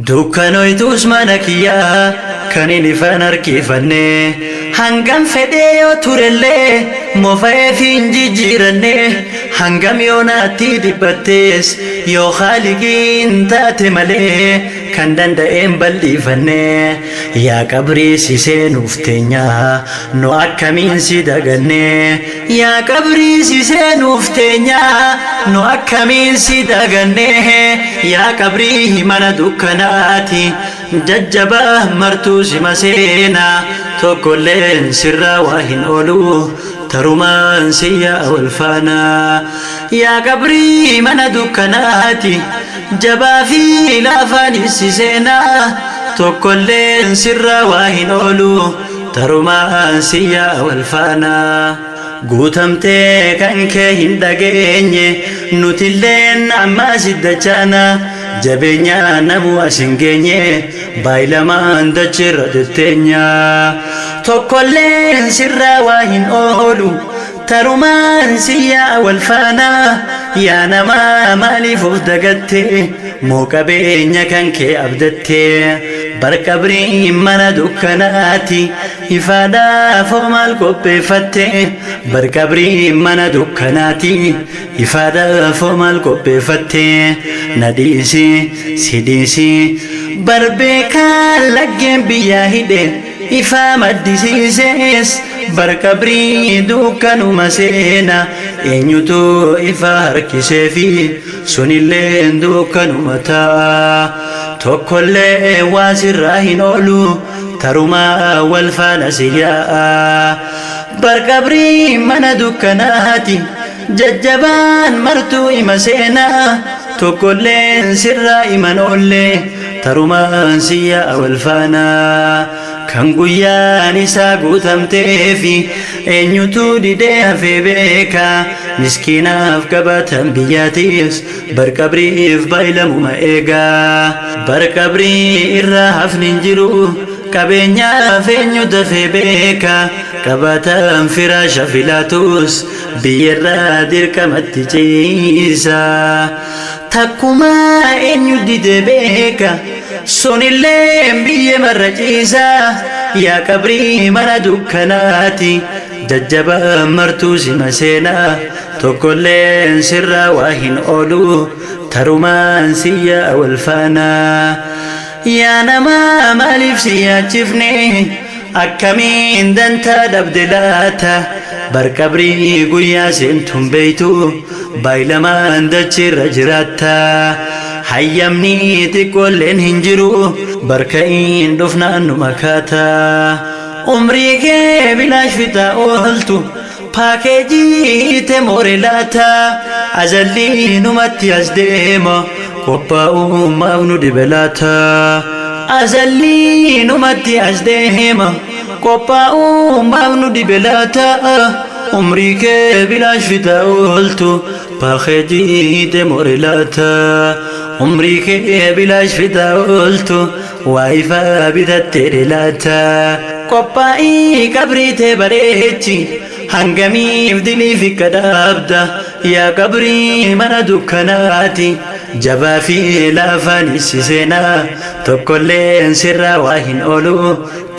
Dukkanoitus mana kiyyaa kan inni fan harkifanne hangam fedhee yoo turellee mofa'ee fi hin jijjiiranne hangam yoo naatti dhibbattes yoo haaligiin taate malee kan danda'een bal'ifanne yaa qabrii si seenuuf teenya nu akkamiin si daganne yaa qabrii si seenuuf teenya nu akkamiin si daganne yaa qabrii mana dukkanaati jajjaba martuu sima seena tokkolleen sirraa waa hin oolu tarumaan siyyaa wal faana yaa qabrii mana dukkanaati jabaa fi laafaan si seena tokkolleen sirraa waa hin oolu tarumaan siyyaa wal faana guutamtee kan kee hin dhageenye nutilleen ammaa siddachana jabeenya namu asin geenye baayilamaan dachirra detteenya tokkolleen sirraa waa hin oolu tarumaan siyyaa wal faana yaa namaa maaliif of dagatte moo qabeenya kan kee abdatte barqabrii mana dukkanaati ifaadhaaf maal qopheeffatte barqabrii mana dukkanaati ifaadhaaf maal qopheeffatte nadhiisi sidhiisi barbeekaan laggeen biyyaa hidhe ifaa maddisiises barqabrii dukkanuma seena eenyutu ifa harkisee fi sunilleen dukkanuma ta'a tokkollee waa sirraa hin oolu tarumaa wal faana siyyaa barqabrii mana dukkanaati jajjabaan martuu ima seena tokkolleen sirraa iman oolle tarumaan siyyaa wal faana kan guyyaan isaa guutamteefi eenyutu didee hafee beeka miskiinaaf qabatan biyyaatiis barqabriif baayilamuma eegaa barqabrii irraa hafni hin jiru qabeenyaaf eenyu dafee beeka qabatan firaasha filaatus biyyarraa dirqamatti ciisa takkumaa eenyu didee beeka sunillee biyya marra ciisa yaa qabrii mana dukkanaati jajjaba martuu sima seena tokkolleen sirraa waa hin oolu tarumaan siyyaa wal faana yaa namaa maaliif si yaachifne akkamiin dantaa dhabde laata barqabrii guyyaa seentun beeytu baayilamaan dachirra jiraatta hayyamni xiqqoolleen hin jiru barka'iin dhufnaan nu makaata umrii kee bilaash fixaa ooltu paakeejii te moore laata azallii numatti as deema qophaa'ummaaf nu dhibe laata azallii numatti as deema qophaa'ummaaf nu dhibe laata umrii kee bilaash fixaa ooltu paakeejii te moore laata umrii kee bilaash fixaa ooltu waa ifaa bitattee laata qophaa'ii qabrii tee bareechi hangamiif diliif akka dhaabda yaa qabrii mana dukkanaati jabaa fi laafaan si seena tokkolleen sirraa waa hin oolu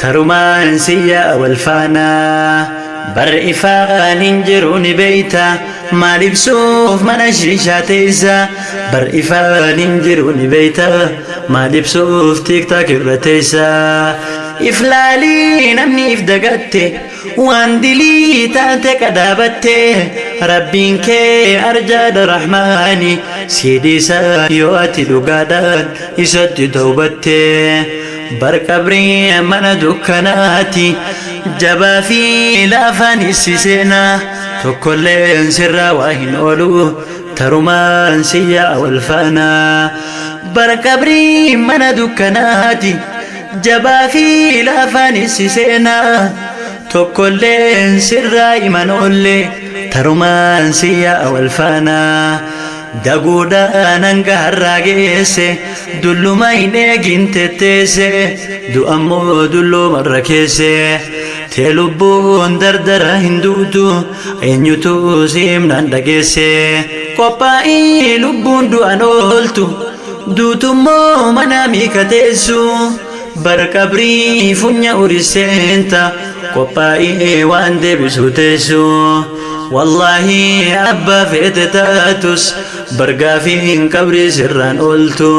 tarumaan siyyaa wal faana bar ifaan hin jiru ni beeyta maal ibsuuf mana shiishaa teessa bar ifaan hin jiru ni beeyta maal ibsuuf tiktaak irra teessa iflaalii namni if dagatte waan dilii taate qadaabatte rabbiin kee arjaadha rahmaani siidhiisa yoo ati dhugaadhaan isatti tawbatte barqabrii mana dukkanaati jabaa fi laafaan si seena tokkolleen sirraa waa hin oolu tarumaan siyyaa wal faana barqabrii mana dukkanaati jabaa fi laafaan si seena tokkolleen sirraa iman oolle tarumaan siyyaa wal faana daguudhaan hanga harraa geesse dulluma hin eegin tetteesse du'ammoo dulloomarra keesse tee lubbuun dardara hin duutu eenyutu siimnaan dhageesse qophaa'ii lubbuun du'an ooltu duutummoo manaamii kateessu bar qabrii funya uriseenta qophaa'ee waan deebisu teessu wallahi abba feete taatus bargaafiin qabrii sirraan ooltu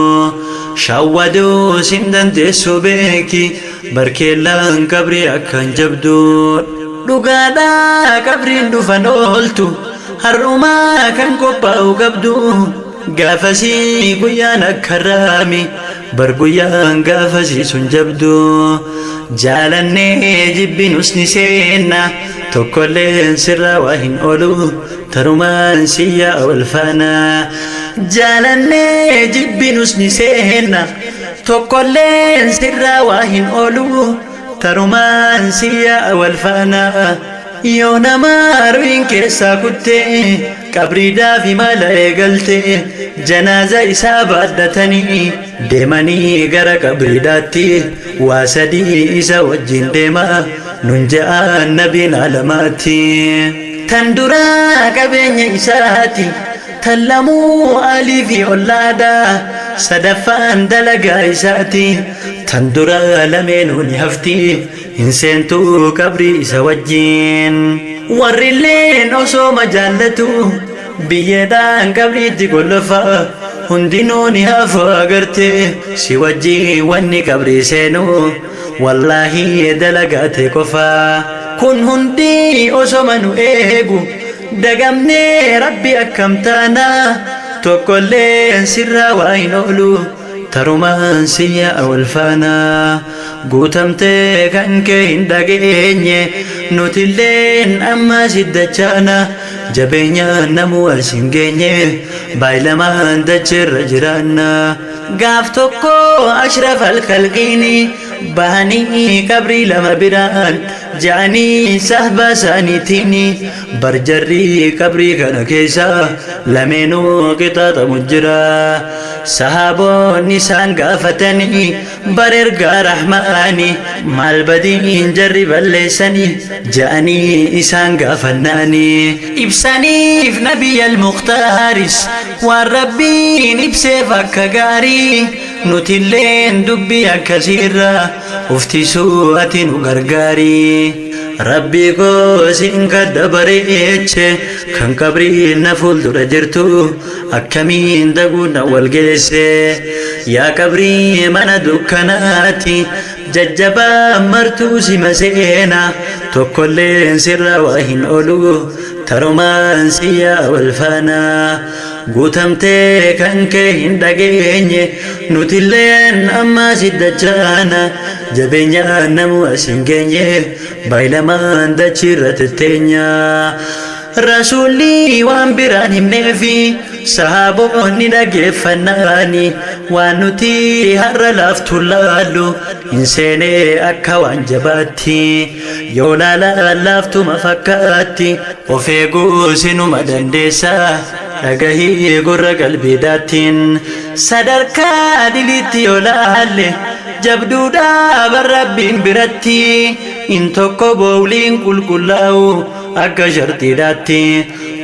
shawwaduu sin dandeessu beeki barkeellaan qabrii akkan jabdu dhugaadhaa qabriin dhufan ooltu har'umaa kan qophaa'u qabdu gaafasii guyyaan akka raami bar guyyaan gaafasii sun jabdu jaalannee jibbinus ni seenna tokkolleen sirraa waa hin oolu tarumaan siyyaa wal faana jaalannee jibbinus ni seenna tokkolleen sirraa waa hin oolu tarumaan siyyaa wal faana yoo nama arbiin keessaa kuttee qabriidhaaf imala eegalte janaaza isaa baadhatanii deemanii gara qabriidhaatti waa sadii isa wajjin deema nun ja'aan nabiin alamaatti tan duraa qabeenya isaati tan lamuu alii fi ollaadha sadaffaan dalagaa isaati tan duraa lameenuu ni hafti hin seentuu qabrii isa wajjin warrilleen osooma jaallatu biyyeedhaan qabriitti kolfa hundinuu ni hafa agarte si wajjin wanni qabrii seenu wallahi dalagaate qofa kun hundi osoma nu eegu dagamnee rabbi akkam taana tokkolleen sirraa waa hin oolu tarumaan siyyaa wal faana guutamtee kan kee hin dhageenye nutilleen amma siddachaana jabeenya namuu as hin geenye baay'ilamaan dacheerra jiraanna gaaf tokko ashrafal khalqiini bahanii qabrii lama biraan ja'anii sahba isaaniitiini barjarrii qabrii kana keessa lameenuu qixaaxamu jira sahaboonni isaan gaafatanii bar ergaa rahmaani maal badiin jarri balleessanii ja'anii isaan gaafannaani ibsaniif nabiyyal muhtaaris waan rabbiin ibseef akka gaarii nutilleen dubbii akkasiirra uftisuu ati nu gargaari rabbii koo sin kadha bareeche kan qabrii na fuuldura jirtu akkamiin daguuna wal geesse yaa qabrii mana dukkanaati jajjabaa martuu sima seena tokkolleen sirra waa hin oolu tarumaan siyyaa wal faana guutamtee kan kee hin dhageenye nutilleen amma siddachaana jabeenya namuu as hin geenye baay'ilamaan dachiirra tetteenya rasuulli waan biraan himneefi sahaboonni dhageeffannaani waan nuti har'a laaftu laallu hin seenee akka waan jabaatti yoo laalaa laaftuma fakkaatti of eeguu sinuma dandeessa dhagahii gurra qalbiidhaattiin sadarkaa diliitti yoo laalle jabduudhaa bar rabbiin biratti in tokko boowliin qulqullaa'u akka shartiidhaatti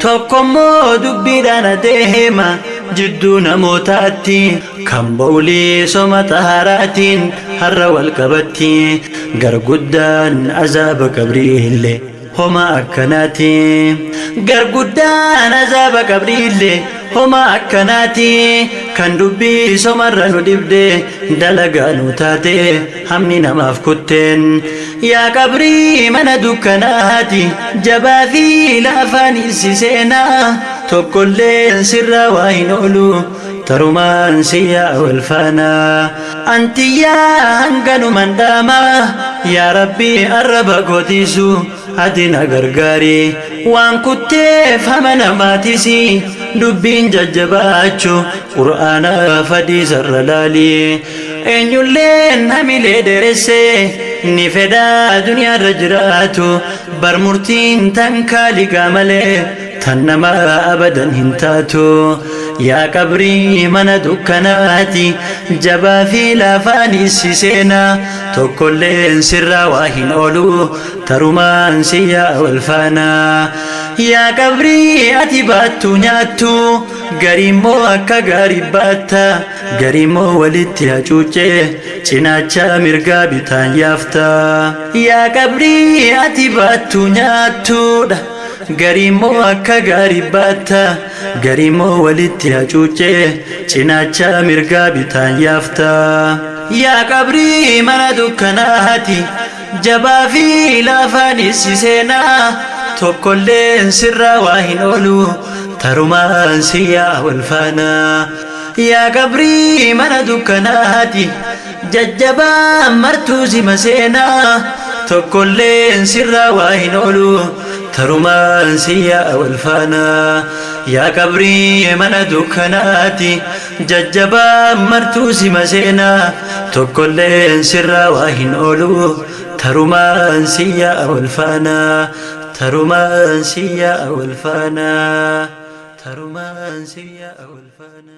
tokkommoo dubbiidhaan adeema jidduu namootaatti kan boowlii soma taharaatiin har'a wal qabatti garguddaan azaaba qabriillee homa akkanaati garguddaan azaaba qabriillee homa akkanaati kan dubbii somarra nu dhibde dalagaa nu taate hamni namaaf kutteen yaa qabrii mana dukkanaati jabaa fi laafaan issi seenaa tokkolleen sirraa waa hin oolu tarumaan siyyaa wal faana antiyyaa hanganuman dhaamaa yaa rabbii arraba gootiisu ati na gargaari waan kutteef hama namaatisi dubbiin jajjabaachu qur'aana fadhiisarra laali eenyulleen hamilee dheeresse ni fedhaa duniyaarra jiraatu bar murtiin tan kaaligaa malee tan nama abadan hin taatu yaa qabrii mana dukkanaati jabaa fi laafaan issi seena tokkolleen sirraa waa hin oolu tarumaan siyyaa wal faana yaa qabrii ati baattu nyaattu garimmo akka garibbata garimmo walitti hacuuce cinaacha mirgaa bitaan yaafta yaa qabrii ati baattu nyaattuudha garimmo akka garibbata garimmo walitti hacuuce cinaacha mirgaa bitaan yaafta yaa qabrii mana dukkanaati jabaa fi lafaanis seenaa tokkolleen sirra waa hin oolu tarumaan siyaa wal faana yaa qabrii mana dukkanaati jajjabaa martuu sima seenaa tokkolleen sirra waa hin oolu tarumaan siyaa wal faana yaa qabrii mana dukkanaati jajjabaa martuu sima seenaa tokkolleen sirra waa hin oolu tarumaan siyaa wal faana tarumaan siyaa wal faana tarumaan siyaa wal faana